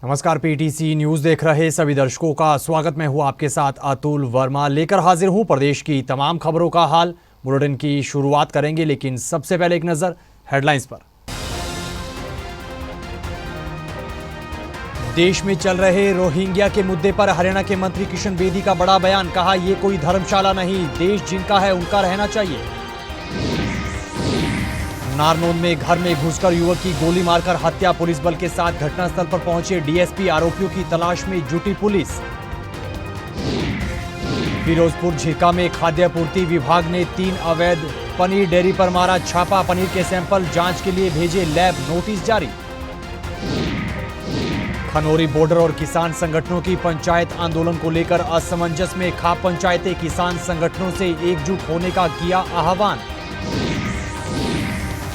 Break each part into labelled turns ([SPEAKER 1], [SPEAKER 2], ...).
[SPEAKER 1] नमस्कार, PTC news देख रहे सभी दर्शकों का स्वागत। मैं हूं आपके साथ अतुल वर्मा, लेकर हाजिर हूं प्रदेश की तमाम खबरों का हाल। बुलेटिन की शुरुआत करेंगे, लेकिन सबसे पहले एक नजर हेडलाइंस पर। देश में चल रहे रोहिंग्या के मुद्दे पर हरियाणा के मंत्री किशन बेदी का बड़ा बयान। कहा, यह कोई धर्मशाला नहीं, देश जिनका है उनका रहना चाहिए। नारनौंद में घर में घुसकर युवक की गोली मारकर हत्या, पुलिस बल के साथ घटनास्थल पर पहुंचे डीएसपी। आरोपियों की तलाश में जुटी पुलिस। फिरोजपुर झिरका में खाद्य आपूर्ति विभाग ने 3 अवैध पनीर डेयरी पर मारा छापा। पनीर के सैंपल जांच के लिए भेजे लैब, नोटिस जारी। खनौरी बॉर्डर और किसान संगठनों की पंचायत आंदोलन को लेकर असमंजस में खाप पंचायतें। किसान संगठनों से एकजुट होने का किया आह्वान।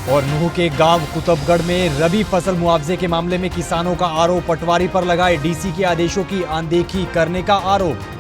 [SPEAKER 1] और नूह के गांव कुतुबगढ़ में रबी फसल मुआवजे के मामले में किसानों का आरोप। पटवारी पर लगाए डीसी के आदेशों की अनदेखी करने का आरोप।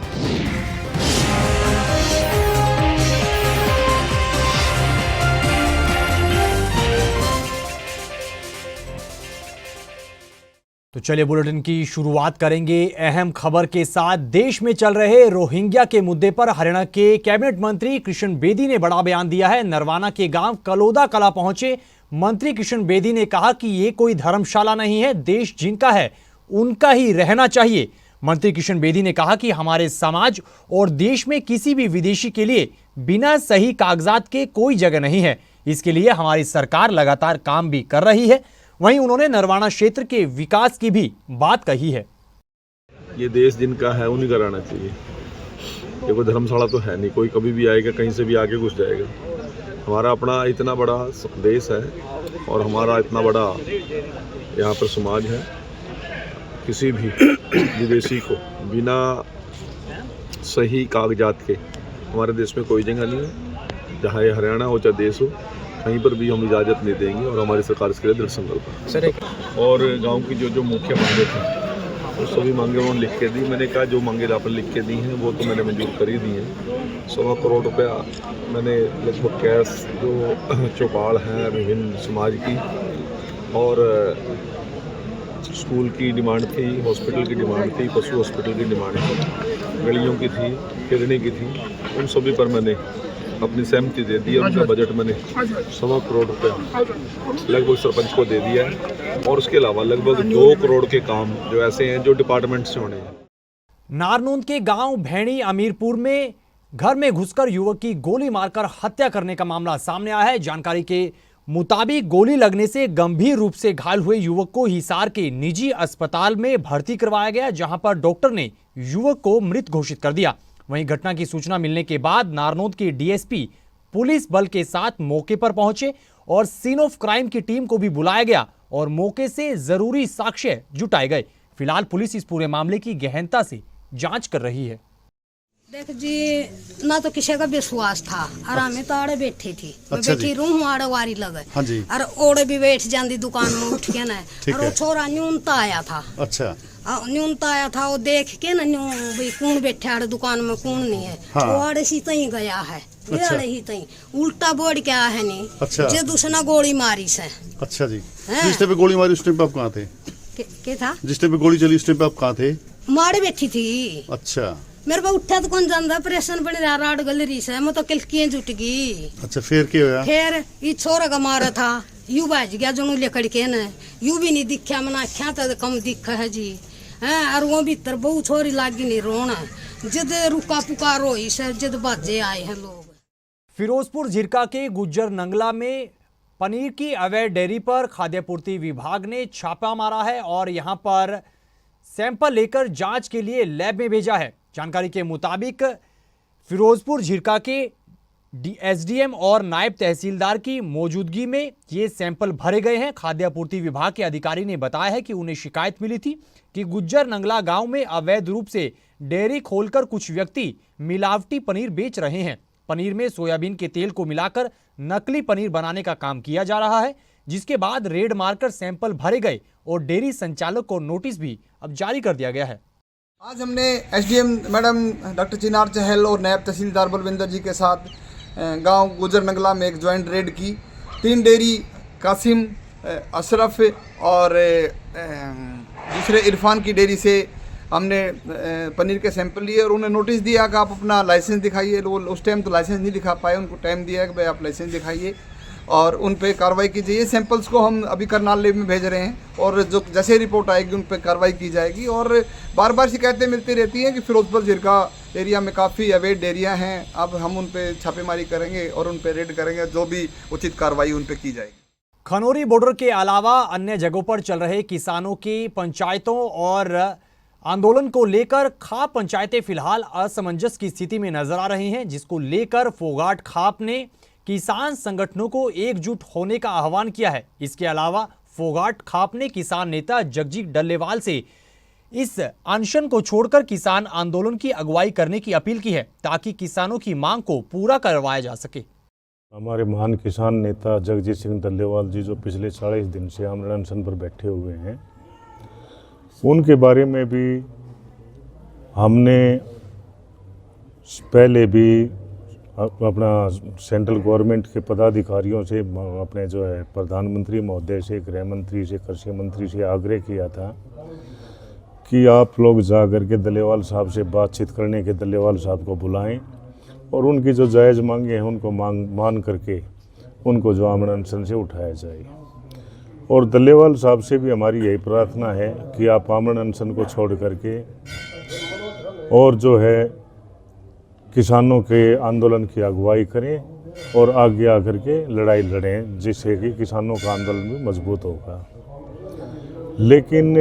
[SPEAKER 1] तो चलिए बुलेटिन की शुरुआत करेंगे अहम खबर के साथ। देश में चल रहे रोहिंग्या के मुद्दे पर हरियाणा के कैबिनेट मंत्री किशन बेदी ने बड़ा बयान दिया है। नरवाना के गांव कलोदा कला पहुंचे मंत्री किशन बेदी ने कहा कि ये कोई धर्मशाला नहीं है, देश जिनका है उनका ही रहना चाहिए। मंत्री किशन बेदी ने कहा कि हमारे समाज और देश में किसी भी विदेशी के लिए बिना सही कागजात के कोई जगह नहीं है। इसके लिए हमारी सरकार लगातार काम भी कर रही है। वहीं उन्होंने नरवाना क्षेत्र के विकास की भी बात कही है।
[SPEAKER 2] ये देश जिनका है उन्हीं का रहना चाहिए। ये कोई धर्मशाला तो है नहीं, कोई कभी भी आएगा कहीं से भी आके घुस जाएगा। हमारा अपना इतना बड़ा देश है और हमारा इतना बड़ा यहाँ पर समाज है। किसी भी विदेशी को बिना सही कागजात के हमारे देश में कोई जगह नहीं है। चाहे ये हरियाणा हो चाहे देश हो, कहीं पर भी हम इजाज़त नहीं देंगे और हमारी सरकार इसके लिए दृढ़ संकल्प है। और गांव की जो मुख्य मांगे थी वो सभी मांगे उन्होंने लिख के दी। मैंने कहा जो मांगे आपने लिख के दी हैं वो तो मैंने मंजूर कर ही दी हैं। 1.25 करोड़ रुपया मैंने लगभग कैश जो चौपाल हैं विभिन्न समाज की और स्कूल की डिमांड थी, हॉस्पिटल की डिमांड थी, पशु हॉस्पिटल की डिमांड थी, गलियों की थी, किरने की थी, उन सभी पर मैंने अपनी सहमति दे दी। उनका बजट मैंने 1.25 करोड़ रुपया लगभग सरपंच को दे दिया है और उसके अलावा लगभग 2 करोड़ के काम जो ऐसे हैं जो डिपार्टमेंट से होने हैं।
[SPEAKER 1] नारनौंद के गांव भैणी अमीरपुर में घर में घुसकर युवक की गोली मारकर हत्या करने का मामला सामने आया है। जानकारी के मुताबिक गोली लगने से गंभीर रूप से घायल हुए युवक को हिसार के निजी अस्पताल में भर्ती करवाया गया, जहां पर डॉक्टर ने युवक को मृत घोषित कर दिया। वहीं घटना की सूचना मिलने के बाद नारनौंद के डीएसपी पुलिस बल के साथ मौके पर पहुंचे और सीन ऑफ क्राइम की टीम को भी बुलाया गया और मौके से जरूरी साक्ष्य जुटाए गए। फिलहाल पुलिस इस पूरे मामले की गहनता से जांच कर रही है।
[SPEAKER 3] देख जी, ना तो किसी का विश्वास था और हमें तो आड़े बैठी थी।
[SPEAKER 4] अच्छा
[SPEAKER 3] बैठी रूम आड़े वारी लगे।
[SPEAKER 4] हाँ जी।
[SPEAKER 3] और ओड़े भी बैठ जाती दुकान में उठ के ना। और वो छोरा न्यूनता आया था।
[SPEAKER 4] अच्छा।
[SPEAKER 3] न्यूनता आया था, वो देख के ना भाई कौन बैठे आड़े दुकान में कौन नहीं है।
[SPEAKER 4] हाँ।
[SPEAKER 3] वो आड़े सी तई गया है।
[SPEAKER 4] अच्छा।
[SPEAKER 3] आड़े ही तई उल्टा बोर्ड क्या है नहीं।
[SPEAKER 4] अच्छा।
[SPEAKER 3] जे दूसरा गोली मारी से।
[SPEAKER 4] अच्छा जी। जिस टाइम पे गोली मारी उस टाइम पे आप कहाँ थे?
[SPEAKER 3] क्या था?
[SPEAKER 4] जिस टाइम पे गोली चली उस टाइम पे आप कहाँ थे?
[SPEAKER 3] मारे बैठी थी।
[SPEAKER 4] अच्छा।
[SPEAKER 3] मेरे को उठा तो कौन जानता, ऑपरेशन बने रहा राड गलरी से, मैं तो किलकियां जुट गई।
[SPEAKER 4] अच्छा, फिर क्या हुआ?
[SPEAKER 3] फिर ये छोरा का मारा था, यू बाज गया जो लेकर के न, यू भी नहीं दिखा, मना क्या तो कम दिखा है जी है। और वो भीतर बहु छोरी लागी नहीं रोना, जद रुका पुकारो इसे जद बाजे आए हैं लोग।
[SPEAKER 1] फिरोजपुर झिरका के गुज्जर नंगला में पनीर की अवैध डेयरी पर खाद्य आपूर्ति विभाग ने छापा मारा है और यहां पर सैंपल लेकर जांच के लिए लैब में भेजा है। जानकारी के मुताबिक फिरोजपुर झिरका के एसडीएम और नायब तहसीलदार की मौजूदगी में ये सैंपल भरे गए हैं। खाद्य आपूर्ति विभाग के अधिकारी ने बताया है कि उन्हें शिकायत मिली थी कि गुज्जर नंगला गांव में अवैध रूप से डेयरी खोलकर कुछ व्यक्ति मिलावटी पनीर बेच रहे हैं। पनीर में सोयाबीन के तेल को मिलाकर नकली पनीर बनाने का काम किया जा रहा है, जिसके बाद रेड मारकर सैंपल भरे गए और डेयरी संचालक को नोटिस भी अब जारी कर दिया गया है।
[SPEAKER 5] आज हमने एसडीएम मैडम डॉक्टर चिनार चहल और नायब तहसीलदार बलविंदर जी के साथ गांव गुजर नंगला में एक ज्वाइंट रेड की। 3 डेयरी कासिम, अशरफ और दूसरे इरफान की डेयरी से हमने पनीर के सैंपल लिए और उन्हें नोटिस दिया कि आप अपना लाइसेंस दिखाइए। वो उस टाइम तो लाइसेंस नहीं दिखा पाए, उनको टाइम दिया कि भाई आप लाइसेंस दिखाइए और उन पे कार्रवाई कीजिए। ये सैंपल्स को हम अभी करनाल लैब में भेज रहे हैं और जो जैसे रिपोर्ट आएगी उन पे कार्रवाई की जाएगी। और बार बार शिकायतें मिलती रहती हैं कि फिरोजपुर झिरका एरिया में काफ़ी अवैध डेयरियाँ हैं। अब हम उन पे छापेमारी करेंगे और उन पे रेड करेंगे, जो भी उचित कार्रवाई उन पे की जाएगी।
[SPEAKER 1] खनौरी बॉर्डर के अलावा अन्य जगहों पर चल रहे किसानों की पंचायतों और आंदोलन को लेकर खाप पंचायतें फिलहाल असमंजस की स्थिति में नजर आ रही हैं, जिसको लेकर फोगाट खाप ने किसान संगठनों को एकजुट होने का आह्वान किया है। इसके अलावा फोगाट खाप ने किसान नेता जगजीत डल्लेवाल से इस अनशन को छोड़कर किसान आंदोलन की अगुवाई करने की अपील की है, ताकि किसानों की मांग को पूरा करवाया जा सके।
[SPEAKER 6] हमारे महान किसान नेता जगजीत सिंह डल्लेवाल जी जो पिछले 40 दिन से आमरण अनशन पर बैठे हुए हैं, उनके बारे में भी हमने पहले भी अपना सेंट्रल गवर्नमेंट के पदाधिकारियों से, अपने जो है प्रधानमंत्री महोदय से, गृह मंत्री से, कृषि मंत्री से आग्रह किया था कि आप लोग जा करके डल्लेवाल साहब से बातचीत करने के डल्लेवाल साहब को बुलाएं और उनकी जो जायज़ मांगे हैं उनको मान करके उनको जो आमरण अनशन से उठाया जाए। और डल्लेवाल साहब से भी हमारी यही प्रार्थना है कि आप आमरण अनशन को छोड़ करके और जो है किसानों के आंदोलन की अगुवाई करें और आगे आकर के लड़ाई लड़ें, जिससे कि किसानों का आंदोलन भी मजबूत होगा। लेकिन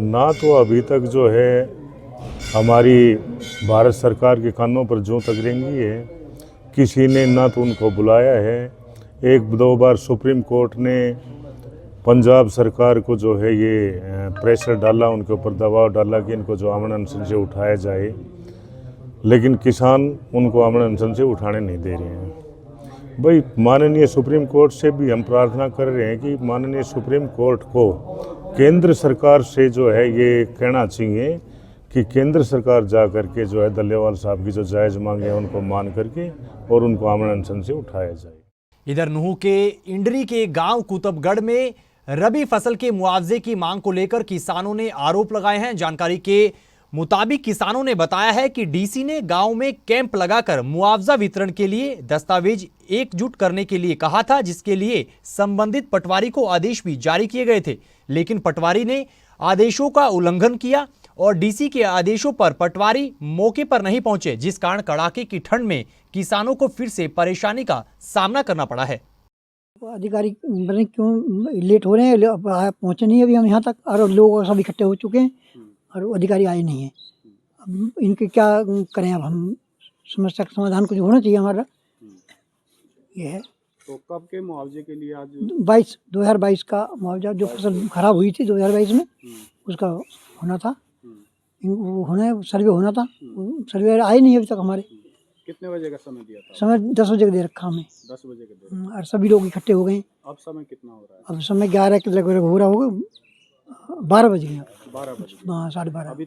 [SPEAKER 6] ना तो अभी तक जो है हमारी भारत सरकार के कानों पर जूं तक रेंगी है, किसी ने ना तो उनको बुलाया है। 1-2 बार सुप्रीम कोर्ट ने पंजाब सरकार को जो है ये प्रेशर डाला, उनके ऊपर दबाव डाला कि इनको जो आमरण अनशन से उठाया जाए, लेकिन किसान उनको आमरण अनशन से उठाने नहीं दे रहे हैं। भाई माननीय सुप्रीम कोर्ट से भी हम प्रार्थना कर रहे हैं कि माननीय सुप्रीम कोर्ट को केंद्र सरकार से जो है ये कहना चाहिए कि केंद्र सरकार जा करके जो है डल्लेवाल साहब की जो जायज़ मांगे हैं उनको मान करके और उनको आमरण अनशन से उठाया जाए।
[SPEAKER 1] इधर नूह के इंडरी के गांव कुतुबगढ़ में रबी फसल के मुआवजे की मांग को लेकर किसानों ने आरोप लगाए हैं। जानकारी के मुताबिक किसानों ने बताया है कि डीसी ने गांव में कैंप लगाकर मुआवजा वितरण के लिए दस्तावेज एकजुट करने के लिए कहा था, जिसके लिए संबंधित पटवारी को आदेश भी जारी किए गए थे, लेकिन पटवारी ने आदेशों का उल्लंघन किया और डीसी के आदेशों पर पटवारी मौके पर नहीं पहुंचे, जिस कारण कड़ाके की ठंड में किसानों को फिर से परेशानी का सामना करना पड़ा है।
[SPEAKER 7] अधिकारी पता क्यों लेट हो रहे हैं, पहुंचे नहीं अभी हम यहाँ तक, और लोग सब इकट्ठे हो चुके हैं और अधिकारी आए नहीं हैं। अब इनके क्या करें, अब हम समस्या का समाधान कुछ होना चाहिए हमारा, ये है।
[SPEAKER 8] तो कब के मुआवजे के लिए आज
[SPEAKER 7] 2022 का मुआवजा, जो फसल खराब हुई थी 2022 में, उसका होना था, वो होना सर्वे होना था, सर्वे आए नहीं अभी तक हमारे।
[SPEAKER 8] कितने बजे का समय दिया था?
[SPEAKER 7] समय 10 बजे का दे रखा हमें।
[SPEAKER 8] 10 बजे का दे,
[SPEAKER 7] और सभी लोग इकट्ठे हो गए।
[SPEAKER 8] अब समय कितना हो रहा है?
[SPEAKER 7] अब समय 11 के लगभग हो रहा होगा, 12 बज गए।
[SPEAKER 8] 12 बजे?
[SPEAKER 7] हाँ, 12:30।
[SPEAKER 8] अभी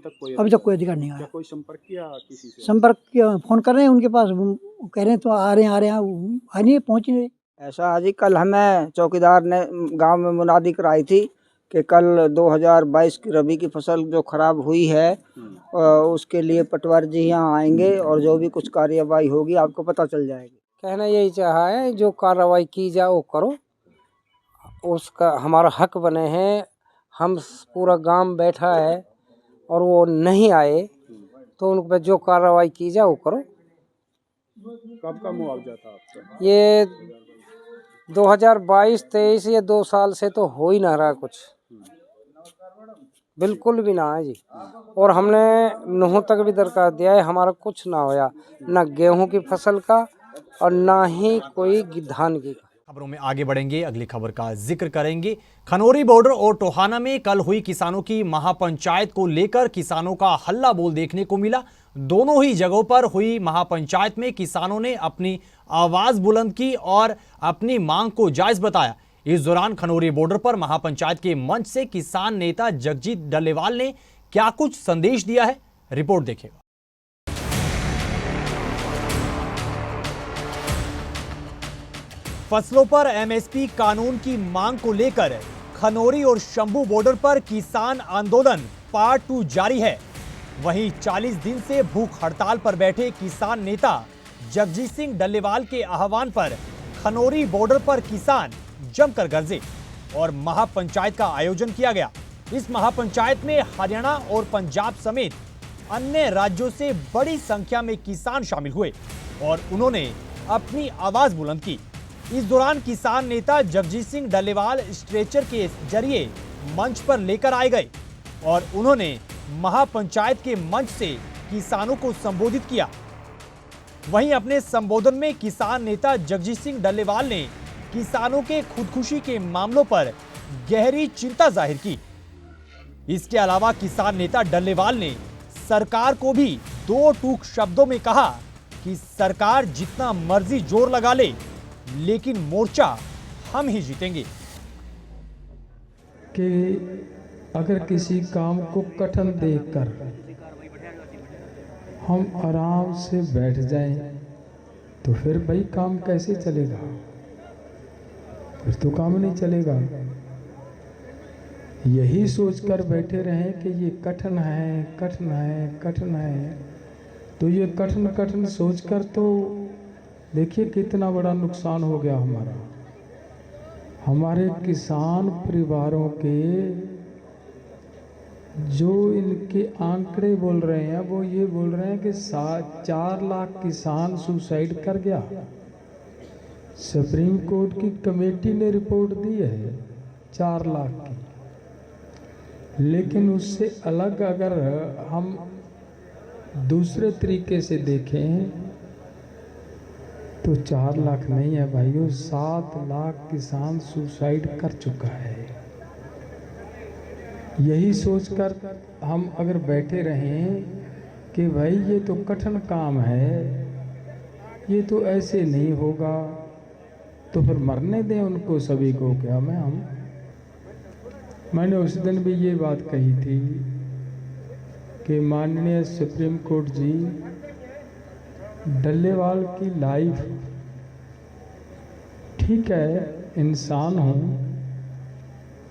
[SPEAKER 8] तक कोई
[SPEAKER 7] अधिकार नहीं आया।
[SPEAKER 8] क्या कोई संपर्क किया किसी से?
[SPEAKER 7] संपर्क किया, फोन कर रहे हैं उनके पास, वो कह रहे हैं तो आ रहे हैं आ नहीं, पहुँच नहीं रहे।
[SPEAKER 9] ऐसा आज ही कल हमें चौकीदार ने गांव में मुनादी कराई थी कि कल 2022 की रबी की फसल जो खराब हुई है उसके लिए पटवारी जी यहाँ आएंगे और जो भी कुछ कार्यवाही होगी आपको पता चल जाएगी।
[SPEAKER 10] कहना यही चाहा है, जो कार्रवाई की जाए वो करो, उसका हमारा हक बने हैं। हम पूरा गांव बैठा है और वो नहीं आए तो उन पर जो कार्रवाई की जाए वो करो।
[SPEAKER 8] कब का मुआवजा था आपका?
[SPEAKER 10] ये 2022-23 या 2 साल से तो हो ही ना रहा कुछ, बिल्कुल भी ना है जी। और हमने नूह तक भी दरखास्त दिया है, हमारा कुछ ना होया, ना गेहूं की फसल का और ना ही कोई धान की।
[SPEAKER 1] खबरों में आगे बढ़ेंगे, अगली खबर का जिक्र करेंगे। खनौरी बॉर्डर और टोहाना में कल हुई किसानों की महापंचायत को लेकर किसानों का हल्ला बोल देखने को मिला। दोनों ही जगहों पर हुई महापंचायत में किसानों ने अपनी आवाज बुलंद की और अपनी मांग को जायज बताया। इस दौरान खनौरी बॉर्डर पर महापंचायत के मंच से किसान नेता जगजीत डल्लेवाल ने क्या कुछ संदेश दिया है, रिपोर्ट देखिएगा। फसलों पर एमएसपी कानून की मांग को लेकर खनौरी और शंभू बॉर्डर पर किसान आंदोलन पार्ट 2 जारी है। वहीं 40 दिन से भूख हड़ताल पर बैठे किसान नेता जगजीत सिंह डल्लेवाल के आह्वान पर खनौरी बॉर्डर पर किसान जमकर गरजे और महापंचायत का आयोजन किया गया। इस महापंचायत में हरियाणा और पंजाब समेत अन्य राज्यों से बड़ी संख्या में किसान शामिल हुए और उन्होंने अपनी आवाज बुलंद की। इस दौरान किसान नेता जगजीत सिंह डल्लेवाल स्ट्रेचर के जरिए मंच पर लेकर आए गए और उन्होंने महापंचायत के मंच से किसानों को संबोधित किया। वहीं अपने संबोधन में किसान नेता जगजीत सिंह डल्लेवाल ने किसानों के खुदकुशी के मामलों पर गहरी चिंता जाहिर की। इसके अलावा किसान नेता डल्लेवाल ने सरकार को भी दो टूक शब्दों में कहा कि सरकार जितना मर्जी जोर लगा ले, लेकिन मोर्चा हम ही जीतेंगे।
[SPEAKER 11] कि अगर किसी काम को कठिन देखकर हम आराम से बैठ जाएं, तो फिर भाई काम कैसे चलेगा? फिर तो काम नहीं चलेगा। यही सोचकर बैठे रहें कि ये कठिन है, कठिन है, कठिन है, तो ये कठिन कठिन सोचकर तो देखिए कितना बड़ा नुकसान हो गया हमारा। हमारे किसान परिवारों के जो इनके आंकड़े बोल रहे हैं वो ये बोल रहे हैं कि 4 लाख किसान सुसाइड कर गया। सुप्रीम कोर्ट की कमेटी ने रिपोर्ट दी है 4 लाख की, लेकिन उससे अलग अगर हम दूसरे तरीके से देखें तो 4 लाख नहीं है भाइयों, 7 लाख किसान सुसाइड कर चुका है। यही सोचकर हम अगर बैठे रहें कि भाई ये तो कठिन काम है, ये तो ऐसे नहीं होगा, तो फिर मरने दें उनको सभी को। क्या मैंने उस दिन भी ये बात कही थी कि माननीय सुप्रीम कोर्ट जी डल्लेवाल की लाइफ ठीक है, इंसान हूँ,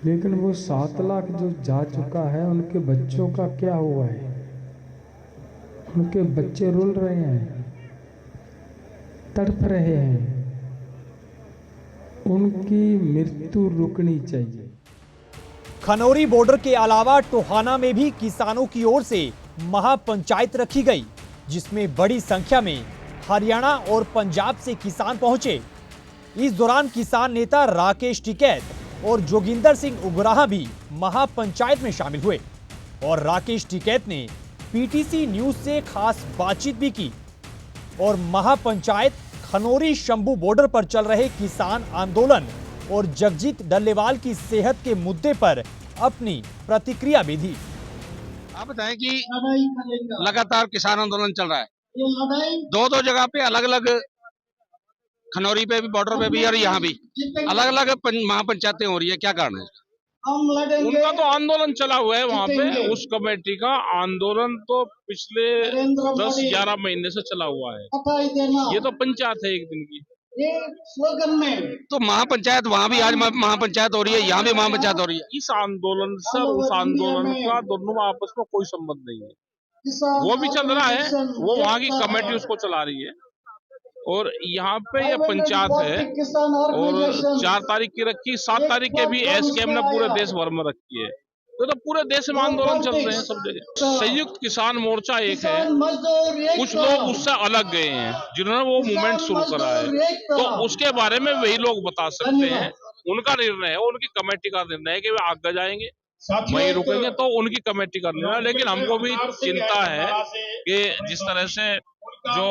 [SPEAKER 11] लेकिन वो 7 लाख जो जा चुका है उनके बच्चों का क्या हुआ है? उनके बच्चे रुल रहे हैं, तड़प रहे हैं, उनकी मृत्यु रुकनी चाहिए।
[SPEAKER 1] खनौरी बॉर्डर के अलावा टोहाना में भी किसानों की ओर से महापंचायत रखी गई, जिसमें बड़ी संख्या में हरियाणा और पंजाब से किसान पहुंचे। इस दौरान किसान नेता राकेश टिकैत और जोगिंदर सिंह उगराहा भी महापंचायत में शामिल हुए और राकेश टिकैत ने पीटीसी न्यूज से खास बातचीत भी की और महापंचायत खनौरी शंभू बॉर्डर पर चल रहे किसान आंदोलन और जगजीत डल्लेवाल की सेहत के मुद्दे पर अपनी प्रतिक्रिया भी दी।
[SPEAKER 12] आप बताएं कि लगातार किसान आंदोलन चल रहा है, दो जगह पे अलग अलग, खनौरी पे भी, बॉर्डर पे भी और यहाँ भी अलग अलग महापंचायतें हो रही है, क्या कारण है?
[SPEAKER 13] उनका तो आंदोलन चला हुआ है वहाँ पे, उस कमेटी का आंदोलन तो पिछले 10-11 महीने से चला हुआ है। ये तो पंचायत है एक दिन की।
[SPEAKER 12] तो महापंचायत वहाँ भी आज महापंचायत हो रही है, यहाँ भी महापंचायत हो रही है।
[SPEAKER 13] इस आंदोलन से उस आंदोलन का दोनों में आपस में कोई संबंध नहीं है। वो भी चल रहा है, वो वहाँ की कमेटी उसको चला रही है और यहाँ पे ये पंचायत है और 4 तारीख की रखी, 7 तारीख के भी एसकेएम ने पूरे देश भर में रखी है। तो पूरे देश में आंदोलन चल रहे हैं सब जगह। संयुक्त किसान मोर्चा एक है, कुछ लोग उससे अलग गए हैं जिन्होंने वो मूवमेंट शुरू करा है, तो उसके बारे में वही लोग बता सकते हैं। उनका निर्णय है, उनकी कमेटी का निर्णय है कि वे आगे जाएंगे, वहीं रुकेंगे, तो उनकी कमेटी का निर्णय है। लेकिन हमको भी चिंता है कि जिस तरह से जो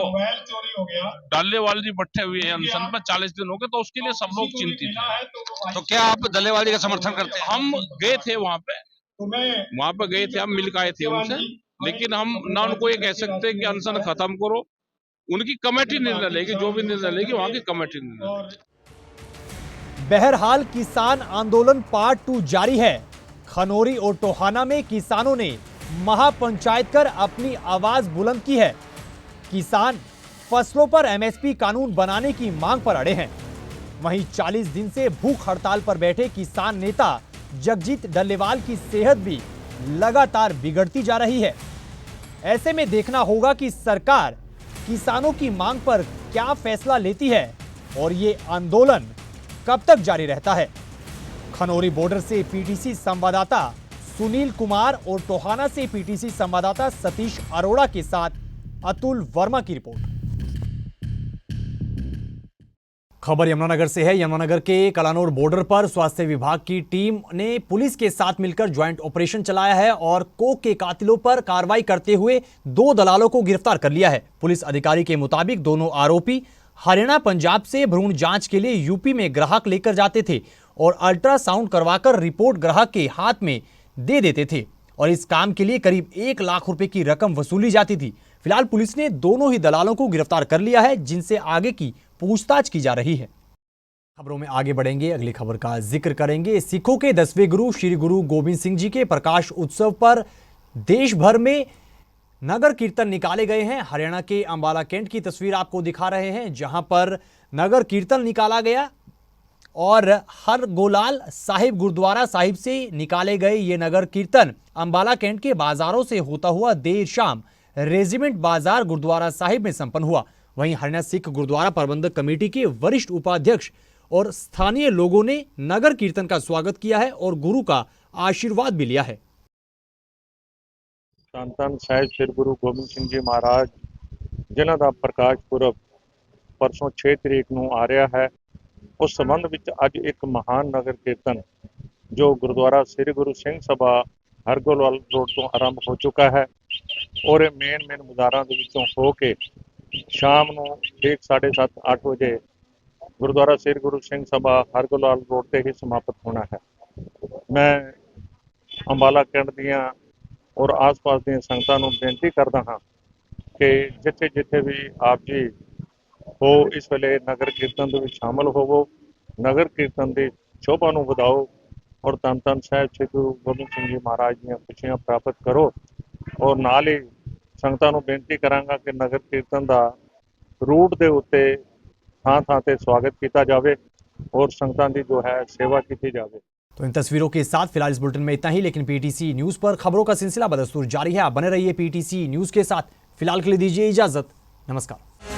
[SPEAKER 13] डल्लेवाल जी बैठे हुए हैं अनशन पर 40 दिन हो गए, तो उसके लिए सब लोग चिंतित हैं।
[SPEAKER 12] तो क्या आप डल्लेवाल जी का समर्थन करते हैं?
[SPEAKER 13] हम गए थे वहाँ पे गए थे, हम मिल के आए थे उनसे, लेकिन हम ना उनको ये कह सकते कि अनशन खत्म करो, उनकी कमेटी निर्णय लेगी, जो भी निर्णय लेगी वहाँ की कमेटी निर्णय लेगी।
[SPEAKER 1] बहरहाल किसान आंदोलन पार्ट 2 जारी है। खनौरी और टोहाना में किसानों ने महापंचायत कर अपनी आवाज बुलंद की है। किसान फसलों पर एमएसपी कानून बनाने की मांग पर अड़े हैं। वहीं 40 दिन से भूख हड़ताल पर बैठे किसान नेता जगजीत डल्लेवाल की सेहत भी लगातार बिगड़ती जा रही है। ऐसे में देखना होगा कि सरकार किसानों की मांग पर क्या फैसला लेती है और ये आंदोलन कब तक जारी रहता है। खनौरी बॉर्डर से पीटीसी संवाददाता सुनील कुमार और टोहाना से पीटीसी संवाददाता सतीश अरोड़ा के साथ अतुल वर्मा की रिपोर्ट। खबर यमुनानगर से है। यमुनानगर के कलानौर बॉर्डर पर स्वास्थ्य विभाग की टीम ने पुलिस के साथ मिलकर ज्वाइंट ऑपरेशन चलाया है और कोक के कातिलों पर कार्रवाई करते हुए 2 दलालों को गिरफ्तार कर लिया है। पुलिस अधिकारी के मुताबिक दोनों आरोपी हरियाणा पंजाब से भ्रूण जांच के लिए यूपी में ग्राहक लेकर जाते थे और अल्ट्रासाउंड करवाकर रिपोर्ट ग्राहक के हाथ में दे देते थे और इस काम के लिए करीब 1 लाख रुपए की रकम वसूली जाती थी। फिलहाल पुलिस ने दोनों ही दलालों को गिरफ्तार कर लिया है, जिनसे आगे की पूछताछ की जा रही है। खबरों में आगे बढ़ेंगे, अगली खबर का जिक्र करेंगे। सिखों के 10वें गुरु श्री गुरु गोविंद सिंह जी के प्रकाश उत्सव पर देश भर में नगर कीर्तन निकाले गए हैं। हरियाणा के अंबाला कैंट की तस्वीर आपको दिखा रहे हैं, जहां पर नगर कीर्तन निकाला गया और हर गोलाल साहिब गुरुद्वारा साहिब से निकाले गए ये नगर कीर्तन अंबाला कैंट के बाजारों से होता हुआ देर शाम रेजिमेंट बाजार गुरुद्वारा साहिब में संपन्न हुआ। वहीं हरियाणा सिख गुरुद्वारा प्रबंधक कमेटी के वरिष्ठ उपाध्यक्ष और स्थानीय लोगों ने नगर कीर्तन का स्वागत किया है और गुरु का आशीर्वाद भी लिया है।
[SPEAKER 6] ਧੰਨ ਧੰਨ ਸਾਹਿਬ ਸ੍ਰੀ ਗੁਰੂ ਗੋਬਿੰਦ ਸਿੰਘ ਜੀ ਮਹਾਰਾਜ ਜਿਨ੍ਹਾਂ ਦਾ ਪ੍ਰਕਾਸ਼ ਪੁਰਬ ਪਰਸੋਂ 6 ਤਰੀਕ ਨੂੰ ਆ ਰਿਹਾ ਹੈ, ਉਸ ਸੰਬੰਧ ਵਿੱਚ ਅੱਜ ਇੱਕ ਮਹਾਨ ਨਗਰ ਕੀਰਤਨ ਜੋ ਗੁਰਦੁਆਰਾ ਸ੍ਰੀ ਗੁਰੂ ਸਿੰਘ ਸਭਾ ਹਰਗੋਲਾਲ ਰੋਡ ਤੋਂ ਆਰੰਭ ਹੋ ਚੁੱਕਾ ਹੈ ਔਰ ਇਹ ਮੇਨ ਬਾਜ਼ਾਰਾਂ ਦੇ ਵਿੱਚੋਂ ਹੋ ਕੇ ਸ਼ਾਮ ਨੂੰ 7:30-8 ਵਜੇ ਗੁਰਦੁਆਰਾ ਸ੍ਰੀ ਗੁਰੂ ਸਿੰਘ ਸਭਾ ਹਰਗੋਲਾਲ ਰੋਡ ਤੇ ਹੀ ਸਮਾਪਤ ਹੋਣਾ ਹੈ। ਮੈਂ ਅੰਬਾਲਾ ਕੈਂਟ ਦੀਆਂ और आस-पास ਦੀਆਂ ਸੰਗਤਾਂ ਨੂੰ ਬੇਨਤੀ ਕਰਦਾ ਹਾਂ ਕਿ ਜਿੱਥੇ ਵੀ ਆਪ ਜੀ ਹੋ ਇਸ ਵੇਲੇ ਨਗਰ ਕੀਰਤਨ ਦੇ ਵਿੱਚ ਸ਼ਾਮਲ ਹੋਵੋ, ਨਗਰ ਕੀਰਤਨ ਦੀ ਸ਼ੋਭਾ ਨੂੰ ਵਧਾਓ ਔਰ ਧੰਨ ਧੰਨ ਸਾਹਿਬ ਸ੍ਰੀ ਗੁਰੂ ਗੋਬਿੰਦ ਸਿੰਘ ਜੀ ਮਹਾਰਾਜ ਦੀਆਂ ਖੁਸ਼ੀਆਂ ਪ੍ਰਾਪਤ ਕਰੋ। ਔਰ ਨਾਲ ਹੀ ਸੰਗਤਾਂ ਨੂੰ ਬੇਨਤੀ ਕਰਾਂਗਾ ਕਿ ਨਗਰ ਕੀਰਤਨ ਦਾ ਰੂਟ ਦੇ ਉੱਤੇ ਥਾਂ ਤੇ ਸਵਾਗਤ ਕੀਤਾ ਜਾਵੇ और संगतां दी जो है सेवा की जावे।
[SPEAKER 1] तो इन तस्वीरों के साथ फिलहाल इस बुलेटिन में इतना ही, लेकिन पीटीसी न्यूज पर खबरों का सिलसिला बदस्तूर जारी है। आप बने रहिए पीटीसी न्यूज के साथ। फिलहाल के लिए दीजिए इजाजत। नमस्कार।